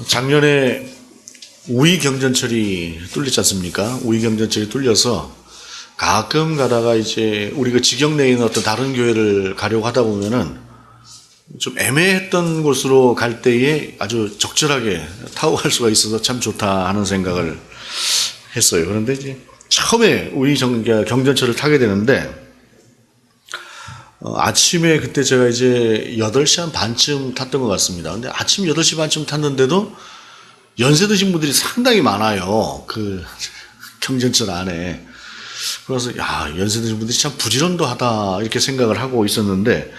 작년에 우이경전철이 뚫리지 않습니까? 우이경전철이 뚫려서 가끔 가다가 이제 우리가 지경 내에 있는 어떤 다른 교회를 가려고 하다 보면은 좀 애매했던 곳으로 갈 때에 아주 적절하게 타고 갈 수가 있어서 참 좋다 하는 생각을 했어요. 그런데 이제 처음에 우이경전철을 타게 되는데 아침에 그때 제가 이제 8시 한 반쯤 탔던 것 같습니다. 근데 아침 8시 반쯤 탔는데도 연세 드신 분들이 상당히 많아요. 그 경전철 안에. 그래서 연세 드신 분들이 참 부지런도 하다 이렇게 생각을 하고 있었는데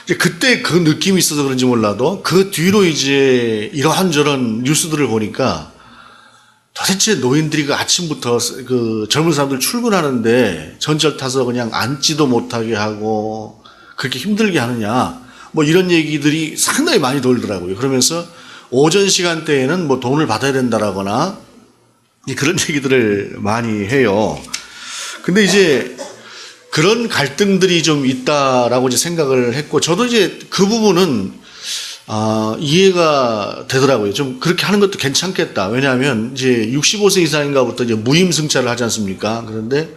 이제 그때 그 느낌이 있어서 그런지 몰라도 그 뒤로 이제 이러한저런 뉴스들을 보니까 도대체 노인들이 그 아침부터 그 젊은 사람들 출근하는데 전철 타서 그냥 앉지도 못하게 하고 그렇게 힘들게 하느냐 뭐 이런 얘기들이 상당히 많이 돌더라고요. 그러면서 오전 시간대에는 뭐 돈을 받아야 된다라거나 그런 얘기들을 많이 해요. 근데 이제 그런 갈등들이 좀 있다라고 이제 생각을 했고 저도 이제 그 부분은 이해가 되더라고요. 좀 그렇게 하는 것도 괜찮겠다. 왜냐하면 이제 65세 이상인가부터 이제 무임승차를 하지 않습니까? 그런데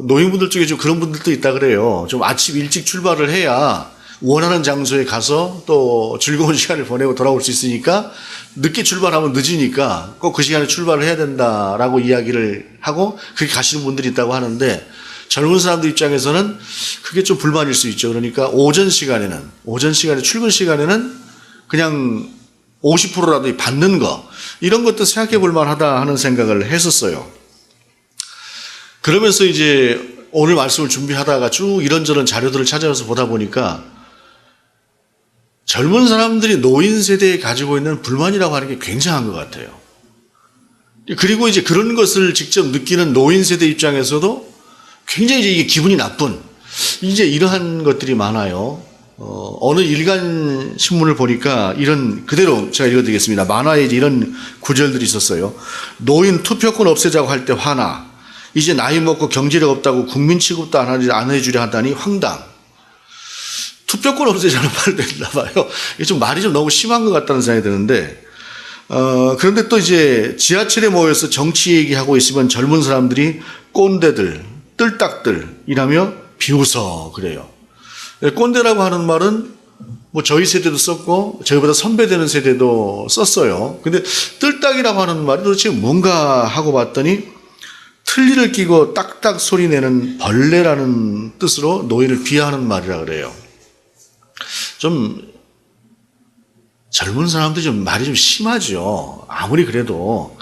노인분들 중에 좀 그런 분들도 있다 그래요. 좀 아침 일찍 출발을 해야 원하는 장소에 가서 또 즐거운 시간을 보내고 돌아올 수 있으니까 늦게 출발하면 늦으니까 꼭 그 시간에 출발을 해야 된다라고 이야기를 하고 그렇게 가시는 분들이 있다고 하는데 젊은 사람들 입장에서는 그게 좀 불만일 수 있죠. 그러니까 오전 시간에 출근 시간에는 그냥 50%라도 받는 거 이런 것도 생각해 볼 만하다 하는 생각을 했었어요. 그러면서 이제 오늘 말씀을 준비하다가 쭉 이런저런 자료들을 찾아서 보다 보니까 젊은 사람들이 노인 세대에 가지고 있는 불만이라고 하는 게 굉장한 것 같아요. 그리고 이제 그런 것을 직접 느끼는 노인 세대 입장에서도 굉장히 이제 이게 기분이 나쁜 이제 이러한 것들이 많아요. 어느 일간 신문을 보니까 이런 그대로 제가 읽어드리겠습니다. 만화에 이제 이런 구절들이 있었어요. 노인 투표권 없애자고 할 때 화나. 이제 나이 먹고 경제력 없다고 국민 취급도 안 해주려 하다니 황당. 투표권 없애자는 말도 있나 봐요. 이게 좀 말이 좀 너무 심한 것 같다는 생각이 드는데 그런데 또 이제 지하철에 모여서 정치 얘기하고 있으면 젊은 사람들이 꼰대들, 뜰딱들이라며 비웃어 그래요. 꼰대라고 하는 말은 뭐 저희 세대도 썼고 저희보다 선배되는 세대도 썼어요. 근데 뜰딱이라고 하는 말이 도대체 뭔가 하고 봤더니 틀니를 끼고 딱딱 소리 내는 벌레라는 뜻으로 노인을 비하하는 말이라 그래요. 좀 젊은 사람들이 좀 말이 좀 심하죠. 아무리 그래도.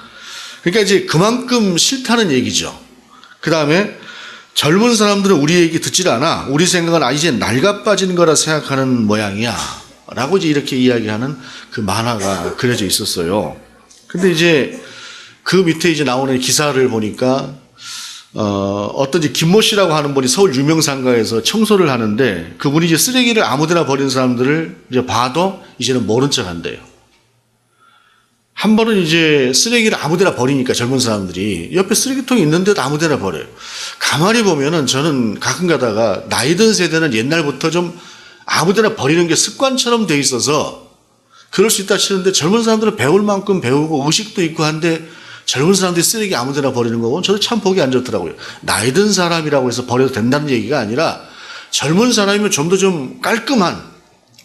그러니까 이제 그만큼 싫다는 얘기죠. 그 다음에 젊은 사람들은 우리 얘기 듣질 않아. 우리 생각은 이제 낡아 빠지는 거라 생각하는 모양이야. 라고 이제 이렇게 이야기하는 그 만화가 그려져 있었어요. 근데 이제 그 밑에 이제 나오는 기사를 보니까 어떤 이제 김모 씨라고 하는 분이 서울 유명상가에서 청소를 하는데 그분이 이제 쓰레기를 아무데나 버리는 사람들을 이제 봐도 이제는 모른 척 한대요. 한 번은 이제 쓰레기를 아무데나 버리니까 젊은 사람들이 옆에 쓰레기통이 있는데도 아무데나 버려요. 가만히 보면은 저는 가끔 가다가 나이 든 세대는 옛날부터 좀 아무데나 버리는 게 습관처럼 돼 있어서 그럴 수 있다 치는데 젊은 사람들은 배울 만큼 배우고 의식도 있고 한데 젊은 사람들이 쓰레기 아무데나 버리는 거고 저도 참 보기 안 좋더라고요. 나이 든 사람이라고 해서 버려도 된다는 얘기가 아니라 젊은 사람이면 좀 더 좀 깔끔한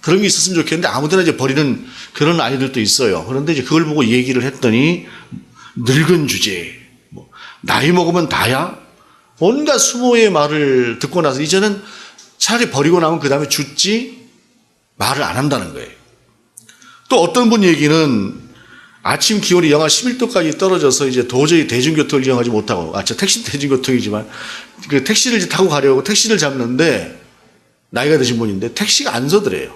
그런 게 있었으면 좋겠는데 아무데나 이제 버리는 그런 아이들도 있어요. 그런데 이제 그걸 보고 얘기를 했더니 늙은 주제, 나이 먹으면 다야? 온갖 수모의 말을 듣고 나서 이제는 차라리 버리고 나면 그 다음에 죽지 말을 안 한다는 거예요. 또 어떤 분 얘기는 아침 기온이 영하 11도까지 떨어져서 이제 도저히 대중교통을 이용하지 못하고, 택시 대중교통이지만, 그 택시를 이제 타고 가려고 택시를 잡는데, 나이가 드신 분인데, 택시가 안 서더래요.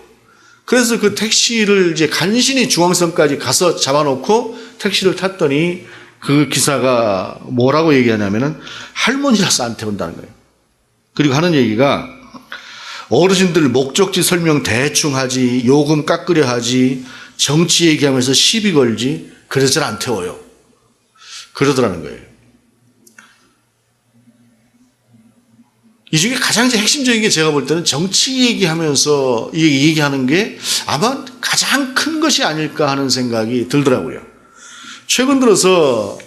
그래서 그 택시를 이제 간신히 중앙선까지 가서 잡아놓고 택시를 탔더니, 그 기사가 뭐라고 얘기하냐면은, 할머니라서 안 태운다는 거예요. 그리고 하는 얘기가, 어르신들 목적지 설명 대충 하지, 요금 깎으려 하지, 정치 얘기하면서 시비 걸지 그래서 잘 안 태워요. 그러더라는 거예요. 이 중에 가장 이제 핵심적인 게 제가 볼 때는 정치 얘기하면서 얘기하는 게 아마 가장 큰 것이 아닐까 하는 생각이 들더라고요. 최근 들어서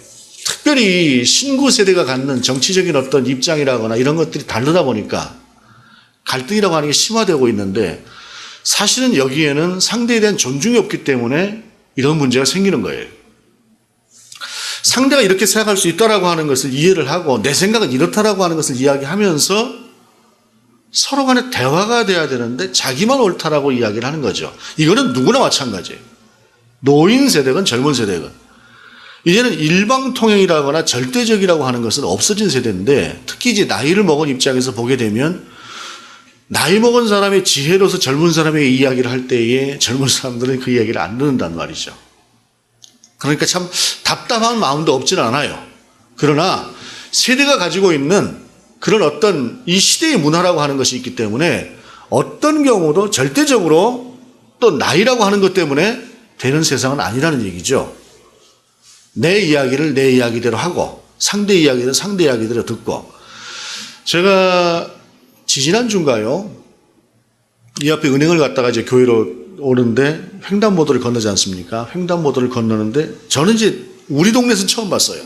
특별히 신구 세대가 갖는 정치적인 어떤 입장이라거나 이런 것들이 다르다 보니까 갈등이라고 하는 게 심화되고 있는데, 사실은 여기에는 상대에 대한 존중이 없기 때문에 이런 문제가 생기는 거예요. 상대가 이렇게 생각할 수 있다라고 하는 것을 이해를 하고 내 생각은 이렇다라고 하는 것을 이야기하면서 서로 간에 대화가 돼야 되는데 자기만 옳다라고 이야기를 하는 거죠. 이거는 누구나 마찬가지예요. 노인 세대건 젊은 세대건. 이제는 일방통행이라거나 절대적이라고 하는 것은 없어진 세대인데, 특히 이제 나이를 먹은 입장에서 보게 되면 나이 먹은 사람의 지혜로서 젊은 사람의 이야기를 할 때에 젊은 사람들은 그 이야기를 안 듣는단 말이죠. 그러니까 참 답답한 마음도 없지는 않아요. 그러나 세대가 가지고 있는 그런 어떤 이 시대의 문화라고 하는 것이 있기 때문에 어떤 경우도 절대적으로 또 나이라고 하는 것 때문에 되는 세상은 아니라는 얘기죠. 내 이야기를 내 이야기대로 하고 상대 이야기를 상대 이야기대로 듣고. 제가 지지난주인가요? 이 앞에 은행을 갔다가 이제 교회로 오는데 횡단보도를 건너지 않습니까? 횡단보도를 건너는데 저는 이제 우리 동네에서는 처음 봤어요.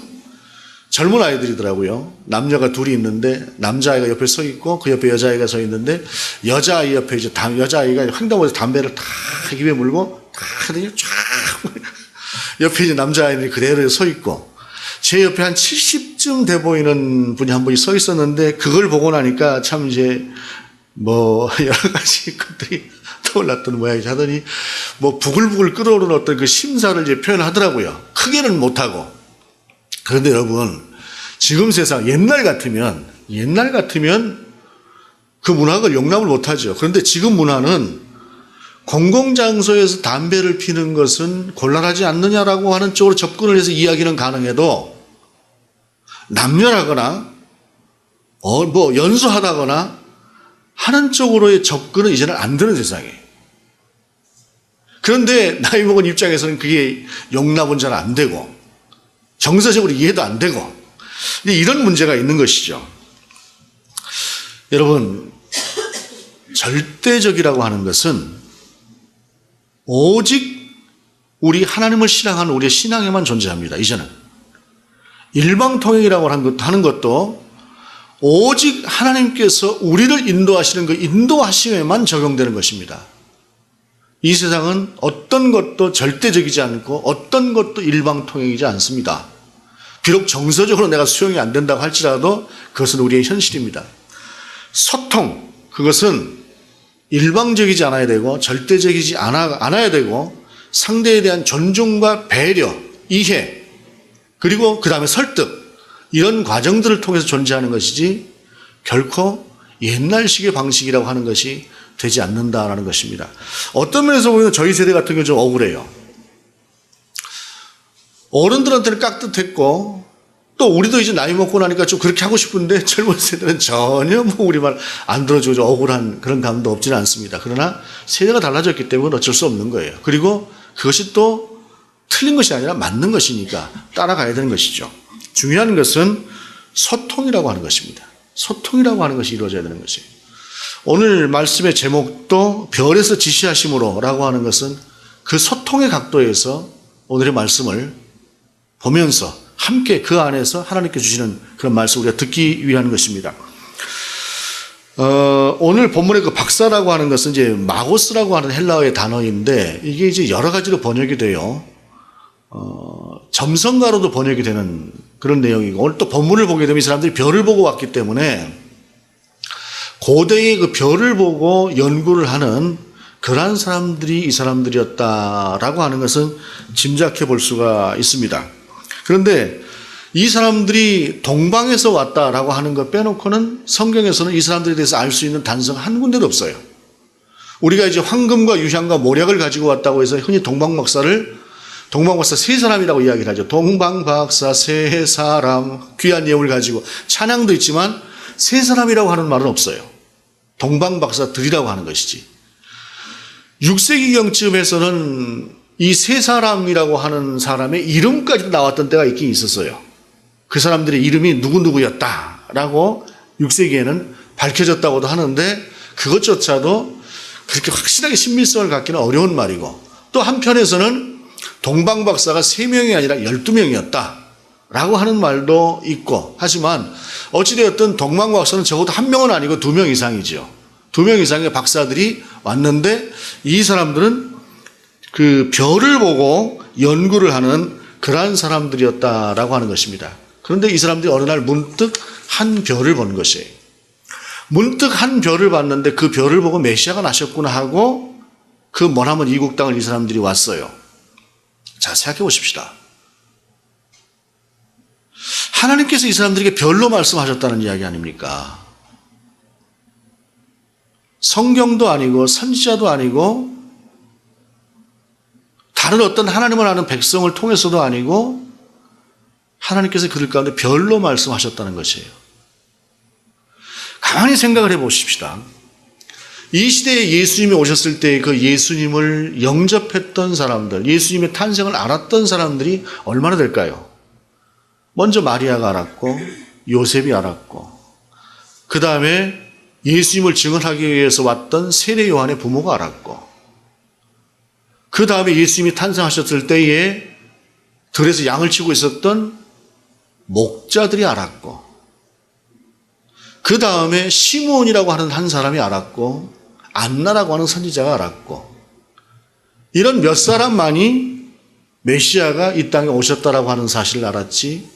젊은 아이들이더라고요. 남녀가 둘이 있는데 남자아이가 옆에 서 있고 그 옆에 여자아이가 서 있는데, 여자아이 옆에 이제 여자아이가 횡단보도에서 담배를 다 입에 물고 다 하더니 쫙 옆에 이제 남자아이들이 그대로 서 있고, 제 옆에 한 70쯤 돼 보이는 분이 한 분이 서 있었는데, 그걸 보고 나니까 참 이제 뭐 여러 가지 것들이 떠올랐던 모양이죠. 하더니 뭐 부글부글 끓어오르는 어떤 그 심사를 이제 표현하더라고요. 크게는 못하고. 그런데 여러분, 지금 세상 옛날 같으면 그 문화를 용납을 못하죠. 그런데 지금 문화는 공공장소에서 담배를 피는 것은 곤란하지 않느냐라고 하는 쪽으로 접근을 해서 이야기는 가능해도, 남녀라거나 뭐 연수하다거나 하는 쪽으로의 접근은 이제는 안 되는 세상이에요. 그런데 나이 먹은 입장에서는 그게 용납은 잘 안 되고 정서적으로 이해도 안 되고, 이런 문제가 있는 것이죠. 여러분, 절대적이라고 하는 것은 오직 우리 하나님을 신앙하는 우리의 신앙에만 존재합니다. 이제는 일방통행이라고 하는 것도 오직 하나님께서 우리를 인도하시는 그 인도하심에만 적용되는 것입니다. 이 세상은 어떤 것도 절대적이지 않고 어떤 것도 일방통행이지 않습니다. 비록 정서적으로 내가 수용이 안 된다고 할지라도 그것은 우리의 현실입니다. 소통, 그것은 일방적이지 않아야 되고 절대적이지 않아야 되고, 상대에 대한 존중과 배려, 이해, 그리고 그 다음에 설득, 이런 과정들을 통해서 존재하는 것이지 결코 옛날식의 방식이라고 하는 것이 되지 않는다라는 것입니다. 어떤 면에서 보면 저희 세대 같은 경우 좀 억울해요. 어른들한테는 깍듯했고 또 우리도 이제 나이 먹고 나니까 좀 그렇게 하고 싶은데 젊은 세대는 전혀 뭐 우리 말 안 들어주고 좀 억울한 그런 감도 없지는 않습니다. 그러나 세대가 달라졌기 때문에 어쩔 수 없는 거예요. 그리고 그것이 또 틀린 것이 아니라 맞는 것이니까 따라가야 되는 것이죠. 중요한 것은 소통이라고 하는 것입니다. 소통이라고 하는 것이 이루어져야 되는 것이에요. 오늘 말씀의 제목도 별에서 지시하심으로 라고 하는 것은 그 소통의 각도에서 오늘의 말씀을 보면서 함께 그 안에서 하나님께 주시는 그런 말씀을 우리가 듣기 위한 것입니다. 오늘 본문의 그 박사라고 하는 것은 이제 마고스라고 하는 헬라어의 단어인데, 이게 이제 여러 가지로 번역이 돼요. 점성가로도 번역이 되는 그런 내용이고, 오늘 또 본문을 보게 되면 이 사람들이 별을 보고 왔기 때문에 고대의 그 별을 보고 연구를 하는 그러한 사람들이 이 사람들이었다라고 하는 것은 짐작해 볼 수가 있습니다. 그런데 이 사람들이 동방에서 왔다라고 하는 것 빼놓고는 성경에서는 이 사람들에 대해서 알 수 있는 단서가 한 군데도 없어요. 우리가 이제 황금과 유향과 모략을 가지고 왔다고 해서 흔히 동방박사 세 사람이라고 이야기를 하죠. 동방박사 세 사람, 귀한 예물을 가지고 찬양도 있지만 세 사람이라고 하는 말은 없어요. 동방박사들이라고 하는 것이지. 6세기경쯤에서는 이 세 사람이라고 하는 사람의 이름까지도 나왔던 때가 있긴 있었어요. 그 사람들의 이름이 누구누구였다라고 6세기에는 밝혀졌다고도 하는데 그것조차도 그렇게 확실하게 신빙성을 갖기는 어려운 말이고, 또 한편에서는 동방박사가 3명이 아니라 12명이었다라고 하는 말도 있고, 하지만 어찌되었든 동방박사는 적어도 1명은 아니고 2명 이상이죠. 2명 이상의 박사들이 왔는데 이 사람들은 그 별을 보고 연구를 하는 그러한 사람들이었다라고 하는 것입니다. 그런데 이 사람들이 어느 날 문득 한 별을 본 것이에요. 문득 한 별을 봤는데 그 별을 보고 메시아가 나셨구나 하고 그 머나먼 이국 땅을 이 사람들이 왔어요. 자, 생각해 보십시다. 하나님께서 이 사람들에게 별로 말씀하셨다는 이야기 아닙니까? 성경도 아니고 선지자도 아니고 다른 어떤 하나님을 아는 백성을 통해서도 아니고 하나님께서 그들 가운데 별로 말씀하셨다는 것이에요. 가만히 생각을 해 보십시다. 이 시대에 예수님이 오셨을 때 그 예수님을 영접했던 사람들, 예수님의 탄생을 알았던 사람들이 얼마나 될까요? 먼저 마리아가 알았고 요셉이 알았고, 그 다음에 예수님을 증언하기 위해서 왔던 세례 요한의 부모가 알았고, 그 다음에 예수님이 탄생하셨을 때에 들에서 양을 치고 있었던 목자들이 알았고, 그 다음에 시므온이라고 하는 한 사람이 알았고, 안나라고 하는 선지자가 알았고, 이런 몇 사람만이 메시아가 이 땅에 오셨다라고 하는 사실을 알았지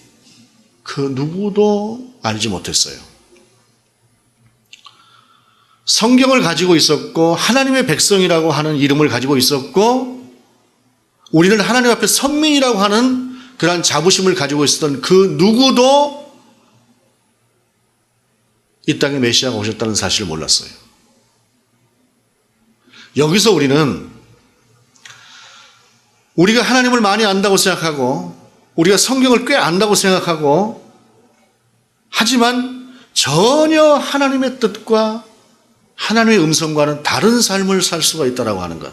그 누구도 알지 못했어요. 성경을 가지고 있었고 하나님의 백성이라고 하는 이름을 가지고 있었고 우리는 하나님 앞에 선민이라고 하는 그러한 자부심을 가지고 있었던 그 누구도 이 땅에 메시아가 오셨다는 사실을 몰랐어요. 여기서 우리는 우리가 하나님을 많이 안다고 생각하고 우리가 성경을 꽤 안다고 생각하고 하지만 전혀 하나님의 뜻과 하나님의 음성과는 다른 삶을 살 수가 있다라고 하는 것,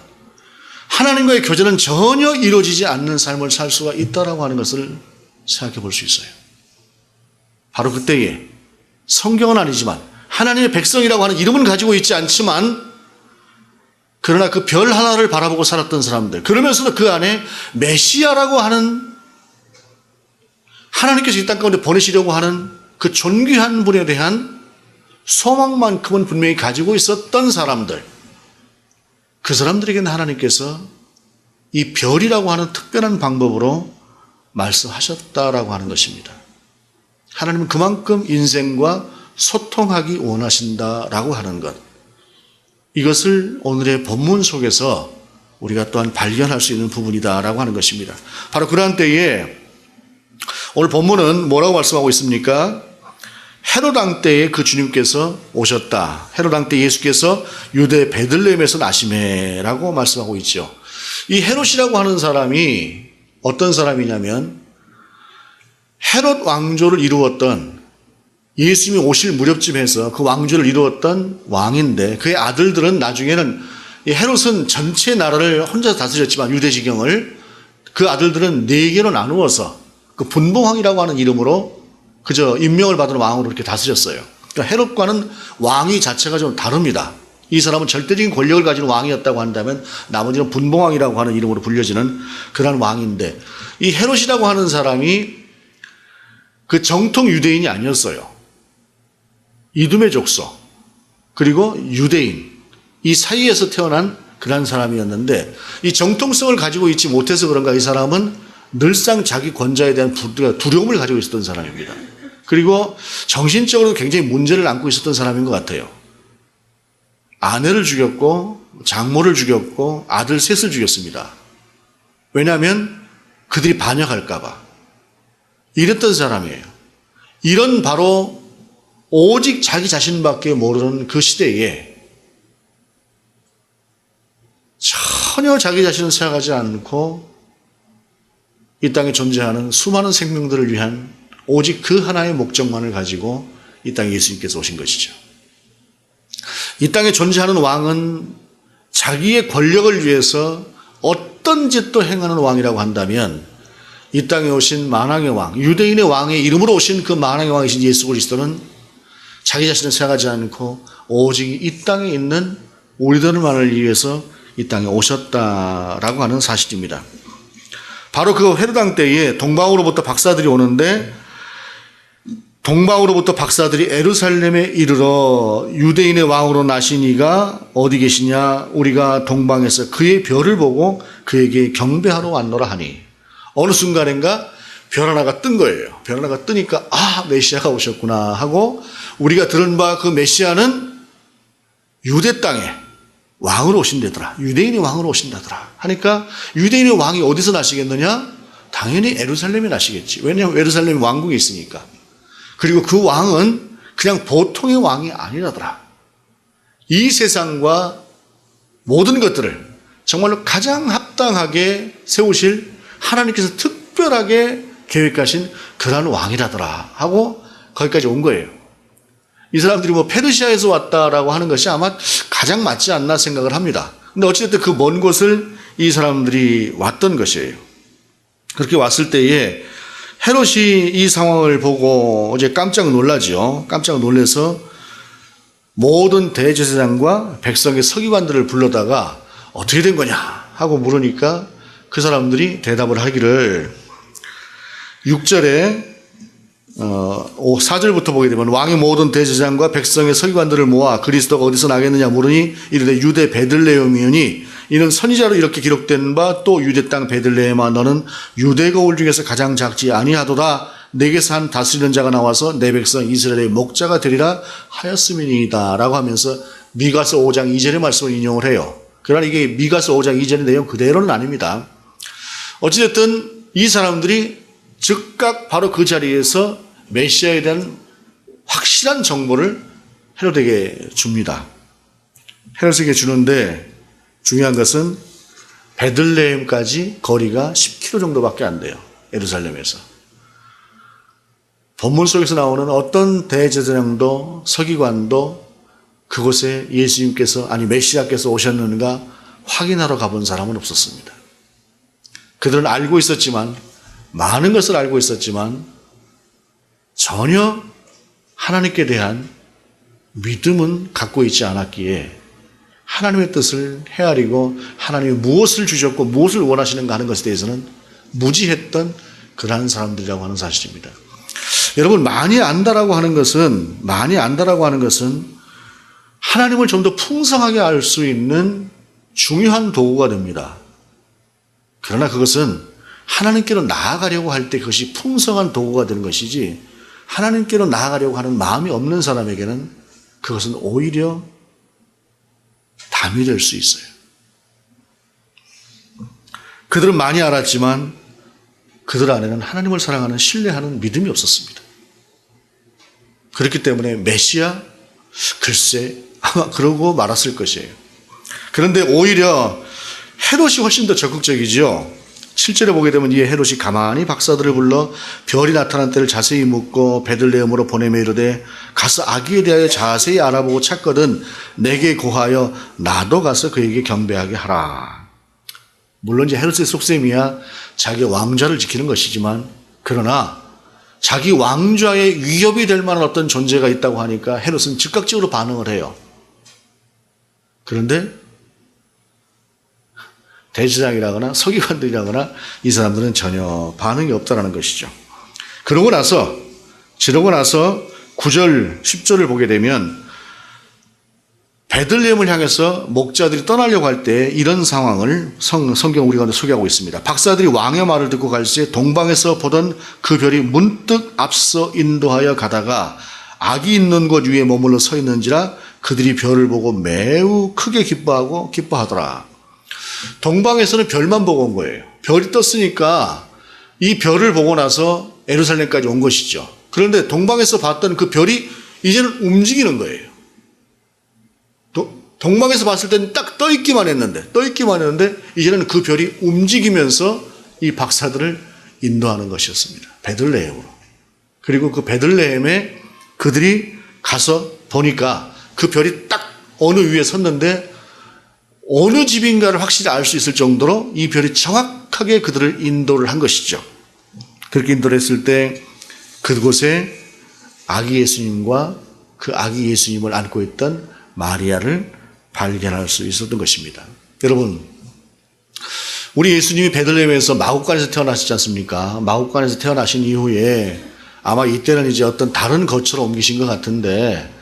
하나님과의 교제는 전혀 이루어지지 않는 삶을 살 수가 있다라고 하는 것을 생각해 볼 수 있어요. 바로 그때에 성경은 아니지만 하나님의 백성이라고 하는 이름은 가지고 있지 않지만 그러나 그 별 하나를 바라보고 살았던 사람들, 그러면서도 그 안에 메시아라고 하는 하나님께서 이 땅 가운데 보내시려고 하는 그 존귀한 분에 대한 소망만큼은 분명히 가지고 있었던 사람들, 그 사람들에게는 하나님께서 이 별이라고 하는 특별한 방법으로 말씀하셨다라고 하는 것입니다. 하나님은 그만큼 인생과 소통하기 원하신다라고 하는 것, 이것을 오늘의 본문 속에서 우리가 또한 발견할 수 있는 부분이다라고 하는 것입니다. 바로 그러한 때에 오늘 본문은 뭐라고 말씀하고 있습니까? 헤롯 왕 때에 그 주님께서 오셨다. 헤롯 왕 때 예수께서 유대 베들레헴에서 나시매라고 말씀하고 있죠. 이 헤롯이라고 하는 사람이 어떤 사람이냐면 헤롯 왕조를 이루었던, 예수님이 오실 무렵쯤 해서 그 왕조를 이루었던 왕인데 그의 아들들은 나중에는, 이 헤롯은 전체 나라를 혼자 다스렸지만 유대지경을 그 아들들은 4개로 나누어서 그 분봉왕이라고 하는 이름으로 그저 임명을 받은 왕으로 이렇게 다스렸어요. 그러니까 헤롯과는 왕위 자체가 좀 다릅니다. 이 사람은 절대적인 권력을 가진 왕이었다고 한다면 나머지는 분봉왕이라고 하는 이름으로 불려지는 그런 왕인데, 이 헤롯이라고 하는 사람이 그 정통 유대인이 아니었어요. 이두메 족속 그리고 유대인 이 사이에서 태어난 그런 사람이었는데, 이 정통성을 가지고 있지 못해서 그런가 이 사람은 늘상 자기 권자에 대한 두려움을 가지고 있었던 사람입니다. 그리고 정신적으로 굉장히 문제를 안고 있었던 사람인 것 같아요. 아내를 죽였고 장모를 죽였고 아들 셋을 죽였습니다. 왜냐하면 그들이 반역할까 봐 이랬던 사람이에요. 이런 바로 오직 자기 자신밖에 모르는 그 시대에 전혀 자기 자신을 생각하지 않고 이 땅에 존재하는 수많은 생명들을 위한 오직 그 하나의 목적만을 가지고 이 땅에 예수님께서 오신 것이죠. 이 땅에 존재하는 왕은 자기의 권력을 위해서 어떤 짓도 행하는 왕이라고 한다면 이 땅에 오신 만왕의 왕, 유대인의 왕의 이름으로 오신 그 만왕의 왕이신 예수 그리스도는 자기 자신을 생각하지 않고 오직 이 땅에 있는 우리들만을 위해서 이 땅에 오셨다라고 하는 사실입니다. 바로 그 헤롯 왕 때에 동방으로부터 박사들이 오는데, 동방으로부터 박사들이 예루살렘에 이르러 유대인의 왕으로 나신 이가 어디 계시냐, 우리가 동방에서 그의 별을 보고 그에게 경배하러 왔노라 하니, 어느 순간인가 별 하나가 뜬 거예요. 별 하나가 뜨니까 메시아가 오셨구나 하고, 우리가 들은 바 그 메시아는 유대 땅에 왕으로 오신다더라, 유대인의 왕으로 오신다더라 하니까, 유대인의 왕이 어디서 나시겠느냐? 당연히 예루살렘에 나시겠지. 왜냐하면 예루살렘에 왕궁이 있으니까. 그리고 그 왕은 그냥 보통의 왕이 아니라더라. 이 세상과 모든 것들을 정말로 가장 합당하게 세우실 하나님께서 특별하게 계획하신 그러한 왕이라더라 하고 거기까지 온 거예요. 이 사람들이 페르시아에서 왔다라고 하는 것이 아마 가장 맞지 않나 생각을 합니다. 근데 어찌됐든 그 먼 곳을 이 사람들이 왔던 것이에요. 그렇게 왔을 때에 헤롯이 이 상황을 보고 이제 깜짝 놀라죠. 깜짝 놀라서 모든 대제사장과 백성의 서기관들을 불러다가 어떻게 된 거냐 하고 물으니까 그 사람들이 대답을 하기를, 6절에 4절부터 보게 되면, 왕의 모든 대제사장과 백성의 서기관들을 모아 그리스도가 어디서 나겠느냐 물으니 이르되 유대 베들레헴이오니 이는 선지자로 이렇게 기록된 바 또 유대 땅 베들레헴아 너는 유대 거울 중에서 가장 작지 아니하도다. 내게서 한 다스리는 자가 나와서 내 백성 이스라엘의 목자가 되리라 하였음이니이다 라고 하면서 미가서 5장 2절의 말씀을 인용을 해요. 그러나 이게 미가서 5장 2절의 내용 그대로는 아닙니다. 어찌됐든 이 사람들이 즉각 바로 그 자리에서 메시아에 대한 확실한 정보를 헤롯에게 줍니다. 헤롯에게 주는데 중요한 것은 베들레헴까지 거리가 10km 정도밖에 안 돼요. 예루살렘에서. 본문 속에서 나오는 어떤 대제사장도 서기관도 그곳에 예수님께서, 아니 메시아께서 오셨는가 확인하러 가본 사람은 없었습니다. 그들은 알고 있었지만, 많은 것을 알고 있었지만 전혀 하나님께 대한 믿음은 갖고 있지 않았기에 하나님의 뜻을 헤아리고 하나님이 무엇을 주셨고 무엇을 원하시는가 하는 것에 대해서는 무지했던 그러한 사람들이라고 하는 사실입니다. 여러분, 많이 안다라고 하는 것은 하나님을 좀 더 풍성하게 알 수 있는 중요한 도구가 됩니다. 그러나 그것은 하나님께로 나아가려고 할 때 그것이 풍성한 도구가 되는 것이지, 하나님께로 나아가려고 하는 마음이 없는 사람에게는 그것은 오히려 담이 될 수 있어요. 그들은 많이 알았지만 그들 안에는 하나님을 사랑하는, 신뢰하는 믿음이 없었습니다. 그렇기 때문에 메시아? 글쎄, 아마 그러고 말았을 것이에요. 그런데 오히려 헤롯이 훨씬 더 적극적이죠. 7절에 보게 되면 이에 헤롯이 가만히 박사들을 불러 별이 나타난 때를 자세히 묻고 베들레헴으로 보내며 이르되 가서 아기에 대하여 자세히 알아보고 찾거든 내게 고하여 나도 가서 그에게 경배하게 하라. 물론 이제 헤롯의 속셈이야 자기 왕좌를 지키는 것이지만, 그러나 자기 왕좌에 위협이 될 만한 어떤 존재가 있다고 하니까 헤롯은 즉각적으로 반응을 해요. 그런데 대제사장이라거나 서기관들이라거나 이 사람들은 전혀 반응이 없다라는 것이죠. 그러고 나서 9절, 10절을 보게 되면 베들레헴을 향해서 목자들이 떠나려고 할 때 이런 상황을 성경 우리 가운데 소개하고 있습니다. 박사들이 왕의 말을 듣고 갈새 동방에서 보던 그 별이 문득 앞서 인도하여 가다가 아기 있는 곳 위에 머물러 서 있는지라 그들이 별을 보고 매우 크게 기뻐하더라. 동방에서는 별만 보고 온 거예요. 별이 떴으니까 이 별을 보고 나서 예루살렘까지 온 것이죠. 그런데 동방에서 봤던 그 별이 이제는 움직이는 거예요. 동방에서 봤을 때는 딱 떠있기만 했는데 이제는 그 별이 움직이면서 이 박사들을 인도하는 것이었습니다. 베들레헴으로. 그리고 그 베들레헴에 그들이 가서 보니까 그 별이 딱 어느 위에 섰는데 어느 집인가를 확실히 알 수 있을 정도로 이 별이 정확하게 그들을 인도를 한 것이죠. 그렇게 인도를 했을 때 그곳에 아기 예수님과 그 아기 예수님을 안고 있던 마리아를 발견할 수 있었던 것입니다. 여러분, 우리 예수님이 베들레헴에서 마구간에서 태어나셨지 않습니까? 마구간에서 태어나신 이후에 아마 이때는 이제 어떤 다른 거처로 옮기신 것 같은데,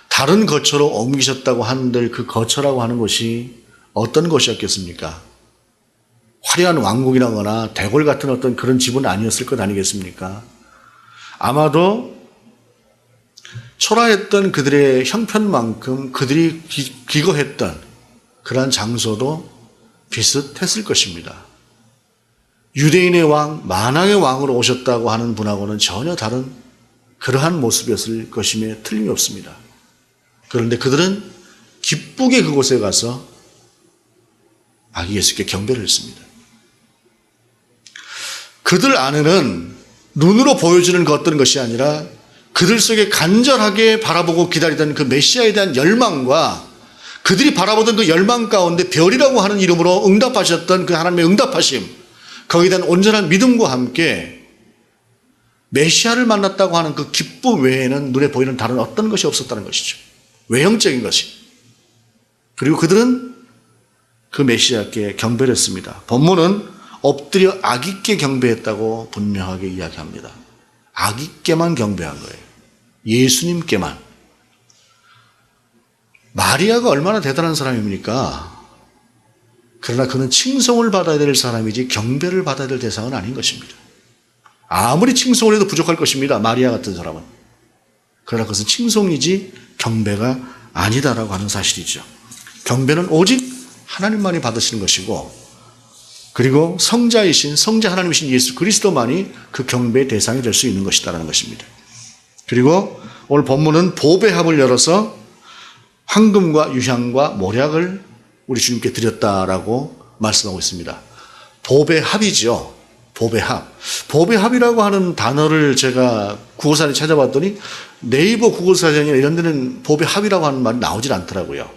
다른 거처로 옮기셨다고 하는데 그 거처라고 하는 것이 어떤 것이었겠습니까? 화려한 왕국이라거나 대궐 같은 어떤 그런 집은 아니었을 것 아니겠습니까? 아마도 초라했던 그들의 형편만큼 그들이 기거했던 그러한 장소도 비슷했을 것입니다. 유대인의 왕, 만왕의 왕으로 오셨다고 하는 분하고는 전혀 다른 그러한 모습이었을 것임에 틀림이 없습니다. 그런데 그들은 기쁘게 그곳에 가서 아기 예수께 경배를 했습니다. 그들 안에는 눈으로 보여주는 그 어떤 것이 아니라 그들 속에 간절하게 바라보고 기다리던 그 메시아에 대한 열망과 그들이 바라보던 그 열망 가운데 별이라고 하는 이름으로 응답하셨던 그 하나님의 응답하심, 거기에 대한 온전한 믿음과 함께 메시아를 만났다고 하는 그 기쁨 외에는 눈에 보이는 다른 어떤 것이 없었다는 것이죠. 외형적인 것이. 그리고 그들은 그 메시아께 경배를 했습니다. 본문은 엎드려 아기께 경배했다고 분명하게 이야기합니다. 아기께만 경배한 거예요. 예수님께만. 마리아가 얼마나 대단한 사람입니까? 그러나 그는 칭송을 받아야 될 사람이지 경배를 받아야 될 대상은 아닌 것입니다. 아무리 칭송을 해도 부족할 것입니다. 마리아 같은 사람은. 그러나 그것은 칭송이지 경배가 아니다라고 하는 사실이죠. 경배는 오직 하나님만이 받으시는 것이고, 그리고 성자 하나님이신 예수 그리스도만이 그 경배의 대상이 될 수 있는 것이다라는 것입니다. 그리고 오늘 본문은 보배 합을 열어서 황금과 유향과 모략을 우리 주님께 드렸다라고 말씀하고 있습니다. 보배 합이죠. 보배 합. 보배 합이라고 하는 단어를 제가 국어사전에 찾아봤더니 네이버 국어사전이나 이런 데는 보배 합이라고 하는 말이 나오질 않더라고요.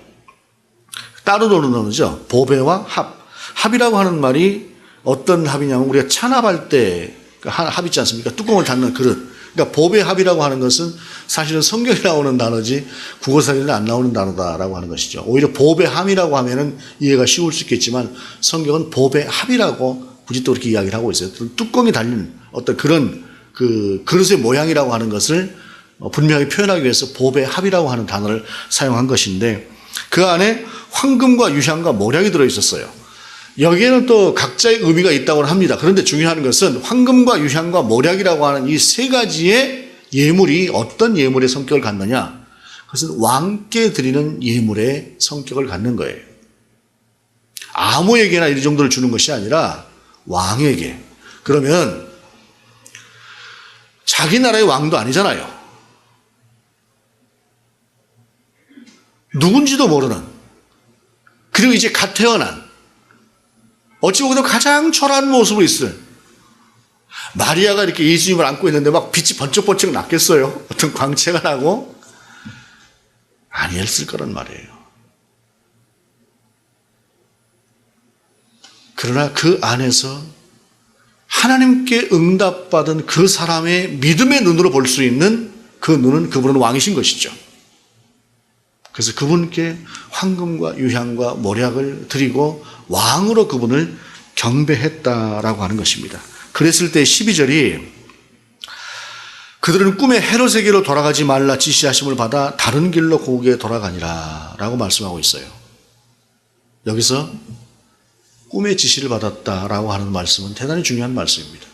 따로 노는 언어죠. 보배와 합. 합이라고 하는 말이 어떤 합이냐면 우리가 찬합할 때 합 있지 않습니까? 뚜껑을 닫는 그릇. 그러니까 보배 합이라고 하는 것은 사실은 성경에 나오는 단어지 국어사전에 안 나오는 단어다라고 하는 것이죠. 오히려 보배 함이라고 하면은 이해가 쉬울 수 있겠지만 성경은 보배 합이라고 굳이 또 그렇게 이야기를 하고 있어요. 뚜껑이 달린 어떤 그런 그 그릇의 모양이라고 하는 것을 분명히 표현하기 위해서 보배 합이라고 하는 단어를 사용한 것인데, 그 안에 황금과 유향과 모략이 들어있었어요. 여기에는 또 각자의 의미가 있다고 합니다. 그런데 중요한 것은 황금과 유향과 모략이라고 하는 이 세 가지의 예물이 어떤 예물의 성격을 갖느냐? 그것은 왕께 드리는 예물의 성격을 갖는 거예요. 아무에게나 이 정도를 주는 것이 아니라 왕에게. 그러면 자기 나라의 왕도 아니잖아요. 누군지도 모르는, 그리고 이제 갓 태어난, 어찌 보기도 가장 초라한 모습으로 있어요. 마리아가 이렇게 예수님을 안고 있는데 막 빛이 번쩍번쩍 났겠어요? 어떤 광채가 나고? 아니었을 거란 말이에요. 그러나 그 안에서 하나님께 응답받은 그 사람의 믿음의 눈으로 볼 수 있는 그 눈은 그분은 왕이신 것이죠. 그래서 그분께 황금과 유향과 모략을 드리고 왕으로 그분을 경배했다라고 하는 것입니다. 그랬을 때 12절이 그들은 꿈에 헤롯에게로 돌아가지 말라 지시하심을 받아 다른 길로 고국에 돌아가니라 라고 말씀하고 있어요. 여기서 꿈의 지시를 받았다라고 하는 말씀은 대단히 중요한 말씀입니다.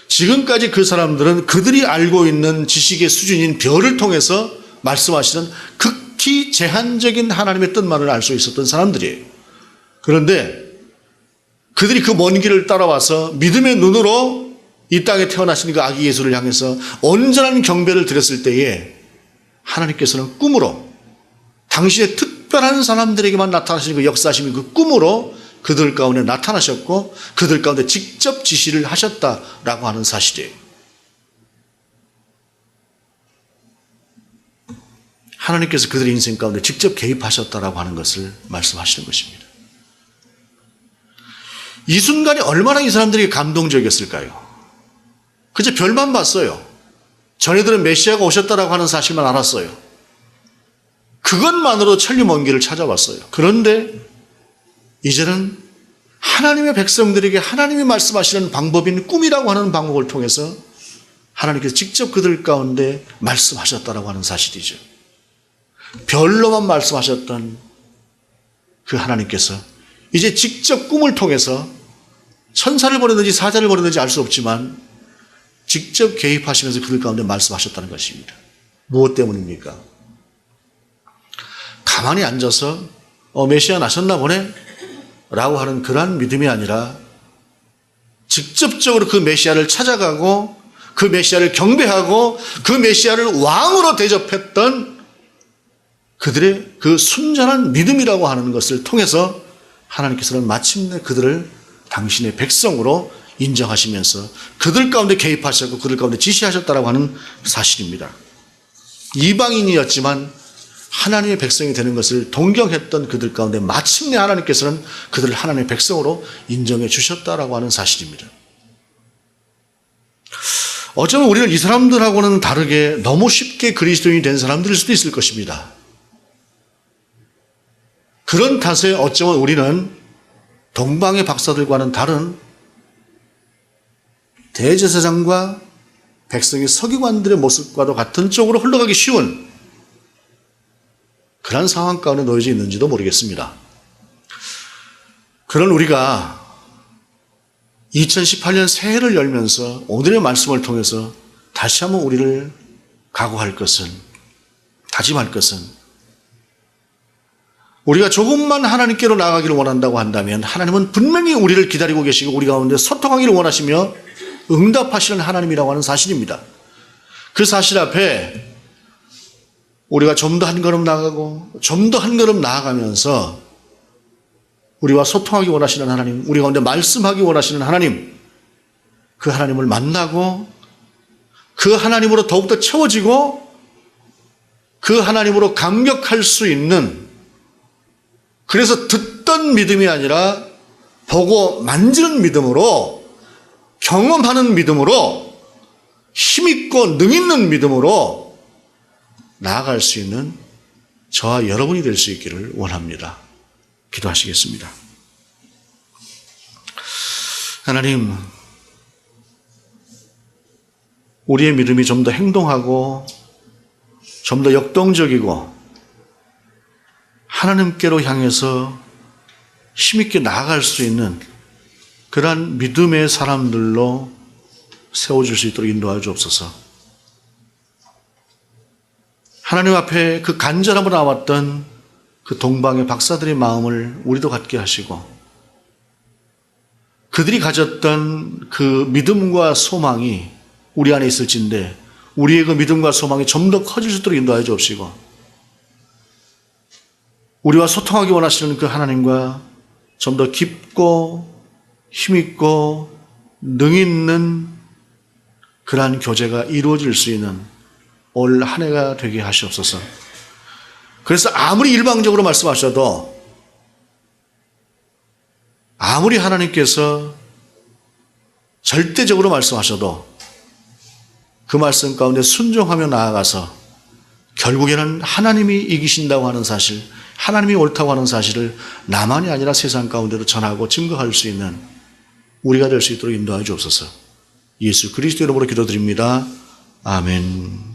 지금까지 그 사람들은 그들이 알고 있는 지식의 수준인 별을 통해서 말씀하시는 극히 제한적인 하나님의 뜻만을 알 수 있었던 사람들이에요. 그런데 그들이 그 먼 길을 따라와서 믿음의 눈으로 이 땅에 태어나신 그 아기 예수를 향해서 온전한 경배를 드렸을 때에 하나님께서는 꿈으로 당시에 특별한 사람들에게만 나타나시는 그 역사심이 그 꿈으로 그들 가운데 나타나셨고 그들 가운데 직접 지시를 하셨다라고 하는 사실이에요. 하나님께서 그들의 인생 가운데 직접 개입하셨다라고 하는 것을 말씀하시는 것입니다. 이 순간이 얼마나 이 사람들에게 감동적이었을까요? 그저 별만 봤어요. 전에들은 메시아가 오셨다라고 하는 사실만 알았어요. 그것만으로 천리 먼 길을 찾아왔어요. 그런데 이제는 하나님의 백성들에게 하나님이 말씀하시는 방법인 꿈이라고 하는 방법을 통해서 하나님께서 직접 그들 가운데 말씀하셨다라고 하는 사실이죠. 별로만 말씀하셨던 그 하나님께서 이제 직접 꿈을 통해서 천사를 보내든지 사자를 보내든지 알 수 없지만 직접 개입하시면서 그들 가운데 말씀하셨다는 것입니다. 무엇 때문입니까? 가만히 앉아서 메시아 나셨나 보네 라고 하는 그러한 믿음이 아니라 직접적으로 그 메시아를 찾아가고 그 메시아를 경배하고 그 메시아를 왕으로 대접했던 그들의 그 순전한 믿음이라고 하는 것을 통해서 하나님께서는 마침내 그들을 당신의 백성으로 인정하시면서 그들 가운데 개입하셨고 그들 가운데 지시하셨다라고 하는 사실입니다. 이방인이었지만 하나님의 백성이 되는 것을 동경했던 그들 가운데 마침내 하나님께서는 그들을 하나님의 백성으로 인정해 주셨다라고 하는 사실입니다. 어쩌면 우리는 이 사람들하고는 다르게 너무 쉽게 그리스도인이 된 사람들일 수도 있을 것입니다. 그런 탓에 어쩌면 우리는 동방의 박사들과는 다른 대제사장과 백성의 서기관들의 모습과도 같은 쪽으로 흘러가기 쉬운 그런 상황 가운데 놓여져 있는지도 모르겠습니다. 그런 우리가 2018년 새해를 열면서 오늘의 말씀을 통해서 다시 한번 우리를 각오할 것은, 다짐할 것은 우리가 조금만 하나님께로 나아가기를 원한다고 한다면 하나님은 분명히 우리를 기다리고 계시고 우리 가운데 소통하기를 원하시며 응답하시는 하나님이라고 하는 사실입니다. 그 사실 앞에 우리가 좀 더 한 걸음 나아가고 좀 더 한 걸음 나아가면서 우리와 소통하기 원하시는 하나님, 우리 가운데 말씀하기 원하시는 하나님, 그 하나님을 만나고 그 하나님으로 더욱더 채워지고 그 하나님으로 감격할 수 있는, 그래서 듣던 믿음이 아니라 보고 만지는 믿음으로, 경험하는 믿음으로, 힘있고 능있는 믿음으로 나아갈 수 있는 저와 여러분이 될 수 있기를 원합니다. 기도하시겠습니다. 하나님, 우리의 믿음이 좀 더 행동하고 좀 더 역동적이고 하나님께로 향해서 힘있게 나아갈 수 있는 그러한 믿음의 사람들로 세워줄 수 있도록 인도하여 주옵소서. 하나님 앞에 그 간절함으로 나왔던 그 동방의 박사들의 마음을 우리도 갖게 하시고 그들이 가졌던 그 믿음과 소망이 우리 안에 있을진데 우리의 그 믿음과 소망이 좀 더 커질 수 있도록 인도하여 주옵시고 우리와 소통하기 원하시는 그 하나님과 좀 더 깊고 힘있고 능있는 그러한 교제가 이루어질 수 있는 올 한 해가 되게 하시옵소서. 그래서 아무리 일방적으로 말씀하셔도, 아무리 하나님께서 절대적으로 말씀하셔도 그 말씀 가운데 순종하며 나아가서 결국에는 하나님이 이기신다고 하는 사실, 하나님이 옳다고 하는 사실을 나만이 아니라 세상 가운데로 전하고 증거할 수 있는 우리가 될 수 있도록 인도하여 주옵소서. 예수 그리스도 이름으로 기도드립니다. 아멘.